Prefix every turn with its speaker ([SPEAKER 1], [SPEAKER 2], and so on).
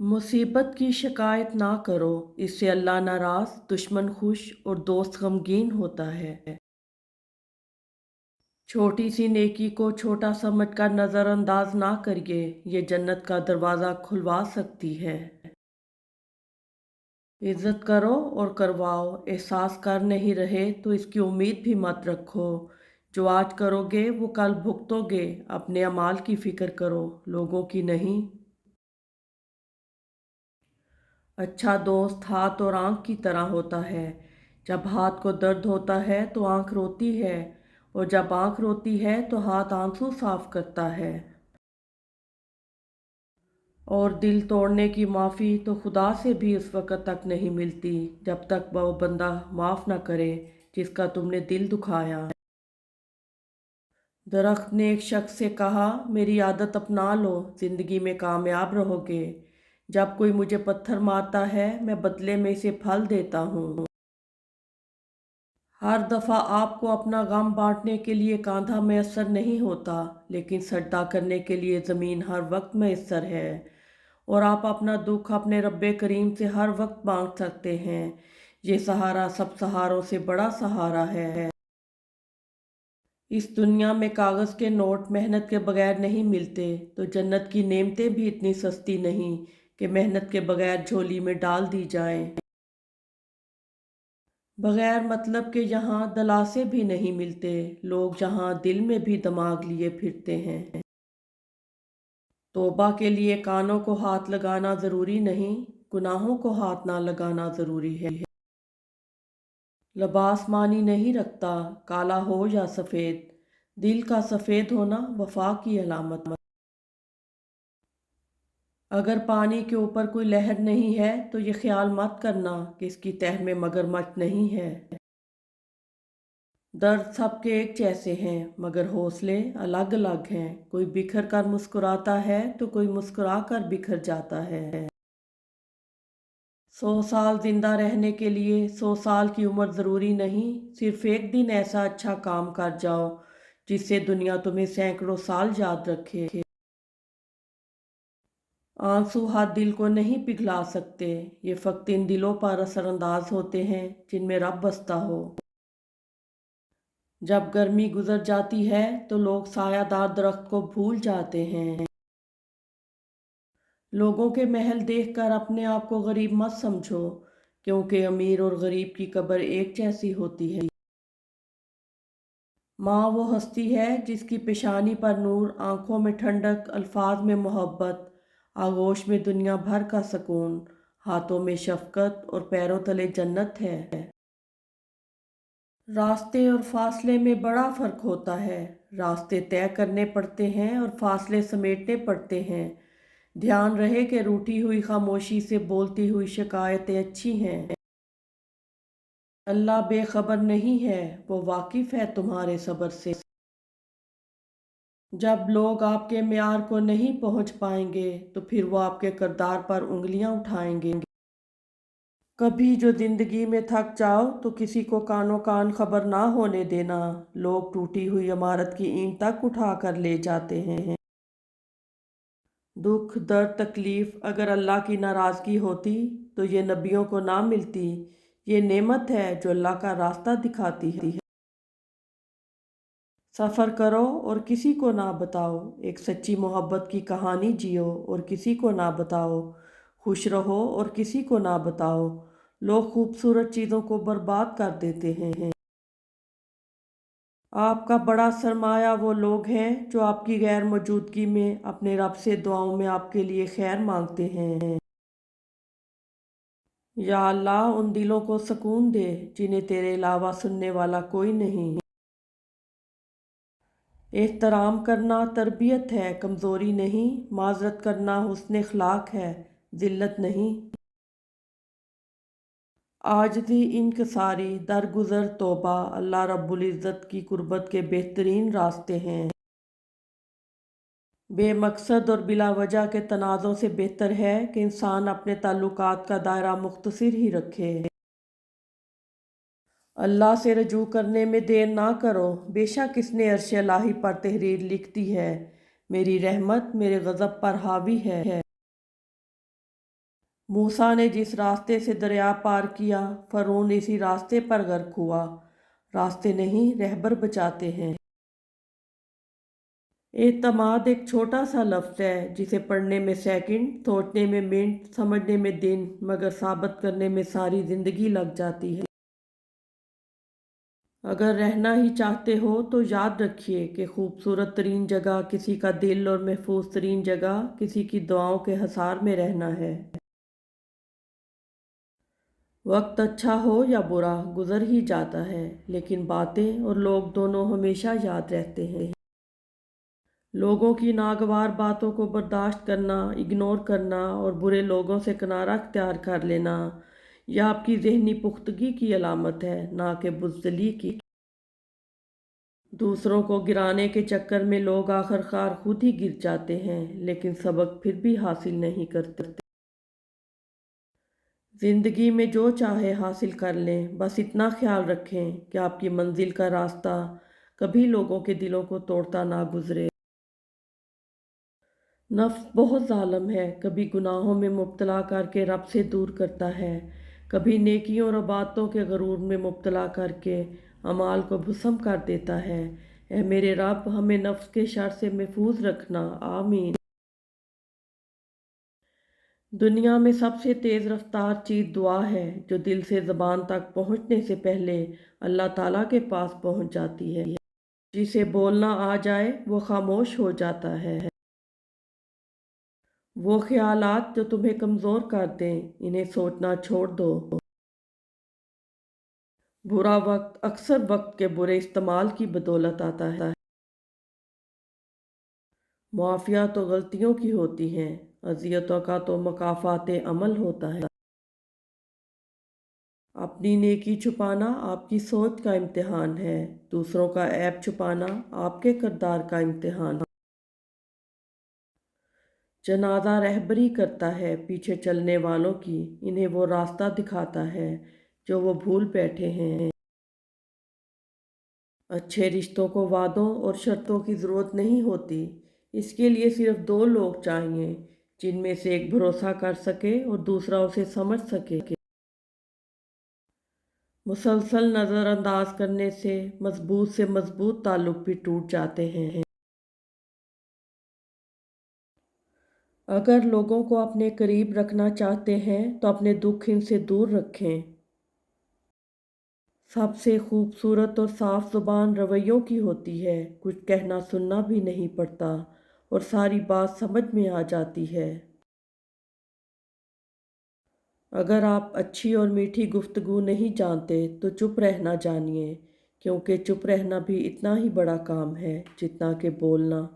[SPEAKER 1] मुसीबत की शिकायत ना करो, इससे अल्लाह नाराज़, दुश्मन खुश और दोस्त गमगीन होता है। छोटी सी नेकी को छोटा समझकर नज़रअंदाज ना करिए, ये जन्नत का दरवाज़ा खुलवा सकती है। इज़्ज़त करो और करवाओ, एहसास कर नहीं रहे तो इसकी उम्मीद भी मत रखो। जो आज करोगे वो कल भुगतोगे, अपने अमाल की फ़िक्र करो, लोगों की नहीं। अच्छा दोस्त हाथ और आँख की तरह होता है। जब हाथ को दर्द होता है तो आँख रोती है, और जब आँख रोती है तो हाथ आंसू साफ करता है। और दिल तोड़ने की माफ़ी तो खुदा से भी उस वक़्त तक नहीं मिलती जब तक वो बंदा माफ़ न करे जिसका तुमने दिल दुखाया। दरख्त ने एक शख्स से कहा, मेरी आदत अपना लो, ज़िंदगी में कामयाब रहोगे। जब कोई मुझे पत्थर मारता है मैं बदले में इसे फल देता हूँ। हर दफ़ा आपको अपना गम बांटने के लिए कांधा मैसर नहीं होता, लेकिन सजदा करने के लिए ज़मीन हर वक्त मैसर है। और आप अपना दुख अपने रब्बे करीम से हर वक्त मांग सकते हैं। ये सहारा सब सहारों से बड़ा सहारा है। इस दुनिया में कागज़ के नोट मेहनत के बगैर नहीं मिलते, तो जन्नत की नेमतें भी इतनी सस्ती नहीं कि मेहनत के बगैर झोली में डाल दी जाएं। बगैर मतलब के यहाँ दलासे भी नहीं मिलते, लोग जहाँ दिल में भी दिमाग लिए फिरते हैं। तौबा के लिए कानों को हाथ लगाना ज़रूरी नहीं, गुनाहों को हाथ ना लगाना ज़रूरी है। लिबास मानी नहीं रखता, काला हो या सफ़ेद, दिल का सफ़ेद होना वफा की अलामत। अगर पानी के ऊपर कोई लहर नहीं है तो ये ख्याल मत करना कि इसकी तह में मगरमच्छ नहीं है। दर्द सबके एक जैसे हैं मगर हौसले अलग अलग हैं। कोई बिखर कर मुस्कुराता है तो कोई मुस्कुरा कर बिखर जाता है। 100 साल जिंदा रहने के लिए 100 साल की उम्र ज़रूरी नहीं, सिर्फ एक दिन ऐसा अच्छा काम कर जाओ जिससे दुनिया तुम्हें सैकड़ों साल याद रखे। आंसू हाथ दिल को नहीं पिघला सकते, ये फ़कत इन दिलों पर असरअंदाज होते हैं जिनमें रब बसता हो। जब गर्मी गुजर जाती है तो लोग सायादार दरख्त को भूल जाते हैं। लोगों के महल देखकर अपने आप को गरीब मत समझो, क्योंकि अमीर और गरीब की कब्र एक जैसी होती है। माँ वो हस्ती है जिसकी पेशानी पर नूर, आंखों में ठंडक, अल्फाज में मोहब्बत, आगोश में दुनिया भर का सुकून, हाथों में शफकत और पैरों तले जन्नत है। रास्ते और फासले में बड़ा फ़र्क होता है। रास्ते तय करने पड़ते हैं और फासले समेटने पड़ते हैं। ध्यान रहे कि रूठी हुई खामोशी से बोलती हुई शिकायतें अच्छी हैं। अल्लाह बेखबर नहीं है, वो वाकिफ़ है तुम्हारे सब्र से। जब लोग आपके म्यार को नहीं पहुंच पाएंगे तो फिर वो आपके किरदार पर उंगलियां उठाएंगे। कभी जो जिंदगी में थक जाओ तो किसी को कानो कान खबर ना होने देना। लोग टूटी हुई इमारत की ईंट तक उठा कर ले जाते हैं। दुख दर्द तकलीफ अगर अल्लाह की नाराज़गी होती तो ये नबियों को ना मिलती। ये नेमत है जो अल्लाह का रास्ता दिखाती है। सफ़र करो और किसी को ना बताओ, एक सच्ची मोहब्बत की कहानी जियो और किसी को ना बताओ। खुश रहो और किसी को ना बताओ। लोग खूबसूरत चीज़ों को बर्बाद कर देते हैं। आपका बड़ा सरमाया वो लोग हैं जो आपकी गैर मौजूदगी में अपने रब से दुआओं में आपके लिए खैर मांगते हैं। या अल्लाह उन दिलों को सुकून दे जिन्हें तेरे अलावा सुनने वाला कोई नहीं। एहतराम करना तरबियत है, कमज़ोरी नहीं। माज़रत करना हुस्न अखलाक है, ज़िल्लत नहीं। आजिज़ी इनकिसारी दरगुज़र तौबा अल्लाह रब्बुल इज़्ज़त की कुर्बत के बेहतरीन रास्ते हैं। बेमकसद और बिला वजह के तनाज़ों से बेहतर है कि इंसान अपने ताल्लुकात का दायरा मुख्तसर ही रखे। अल्लाह से रजू करने में देर ना करो, बेशक इसने अर्श इलाही पर तहरीर लिख दी है। मेरी रहमत मेरे गज़ब पर हावी है। मूसा ने जिस रास्ते से दरिया पार किया, फरौन इसी रास्ते पर गर्क हुआ। रास्ते नहीं, रहबर बचाते हैं। एतमाद एक छोटा सा लफ्ज़ है जिसे पढ़ने में सेकंड, सोचने में मिनट, समझने में दिन, मगर साबित करने में सारी ज़िंदगी लग जाती है। अगर रहना ही चाहते हो तो याद रखिए कि खूबसूरत तरीन जगह किसी का दिल और महफूज तरीन जगह किसी की दुआओं के हसार में रहना है। वक्त अच्छा हो या बुरा गुजर ही जाता है, लेकिन बातें और लोग दोनों हमेशा याद रहते हैं। लोगों की नागवार बातों को बर्दाश्त करना, इग्नोर करना और बुरे लोगों से किनारा अख्तियार कर लेना, यह आपकी ज़हनी पुख्तगी की अलामत है, ना कि बुज़दिली की। दूसरों को गिराने के चक्कर में लोग आखिरकार खुद ही गिर जाते हैं, लेकिन सबक फिर भी हासिल नहीं करते। ज़िंदगी में जो चाहे हासिल कर लें, बस इतना ख्याल रखें कि आपकी मंजिल का रास्ता कभी लोगों के दिलों को तोड़ता ना गुजरे। नफ्स बहुत जालिम है, कभी गुनाहों में मुब्तला करके रब से दूर करता है, कभी नेकियों और इबादतों के गरूर में मुब्तला करके अमाल को भस्म कर देता है। ऐ मेरे रब, हमें नफ्स के शर से महफूज रखना, आमीन। दुनिया में सबसे तेज़ रफ्तार चीज़ दुआ है, जो दिल से ज़बान तक पहुँचने से पहले अल्लाह ताला के पास पहुँच जाती है। जिसे बोलना आ जाए वो खामोश हो जाता है। वो ख्यालात जो तुम्हें कमज़ोर कर दें, इन्हें सोचना छोड़ दो। बुरा वक्त अक्सर वक्त के बुरे इस्तेमाल की बदौलत आता है। मुआफ़िया तो गलतियों की होती हैं, अज़ियतों का तो मकाफ़ाते अमल होता है। अपनी नेकी छुपाना आपकी सोच का इम्तिहान है, दूसरों का ऐब छुपाना आपके किरदार का इम्तिहान। जनाजा रहबरी करता है पीछे चलने वालों की, इन्हें वो रास्ता दिखाता है जो वो भूल बैठे हैं। अच्छे रिश्तों को वादों और शर्तों की ज़रूरत नहीं होती, इसके लिए सिर्फ दो लोग चाहिए जिनमें से एक भरोसा कर सके और दूसरा उसे समझ सके। मुसलसल नज़रअंदाज करने से मजबूत ताल्लुक भी टूट जाते हैं। अगर लोगों को अपने करीब रखना चाहते हैं तो अपने दुख इनसे दूर रखें। सबसे खूबसूरत और साफ ज़ुबान रवैयों की होती है, कुछ कहना सुनना भी नहीं पड़ता और सारी बात समझ में आ जाती है। अगर आप अच्छी और मीठी गुफ्तगू नहीं जानते तो चुप रहना जानिए, क्योंकि चुप रहना भी इतना ही बड़ा काम है जितना कि बोलना।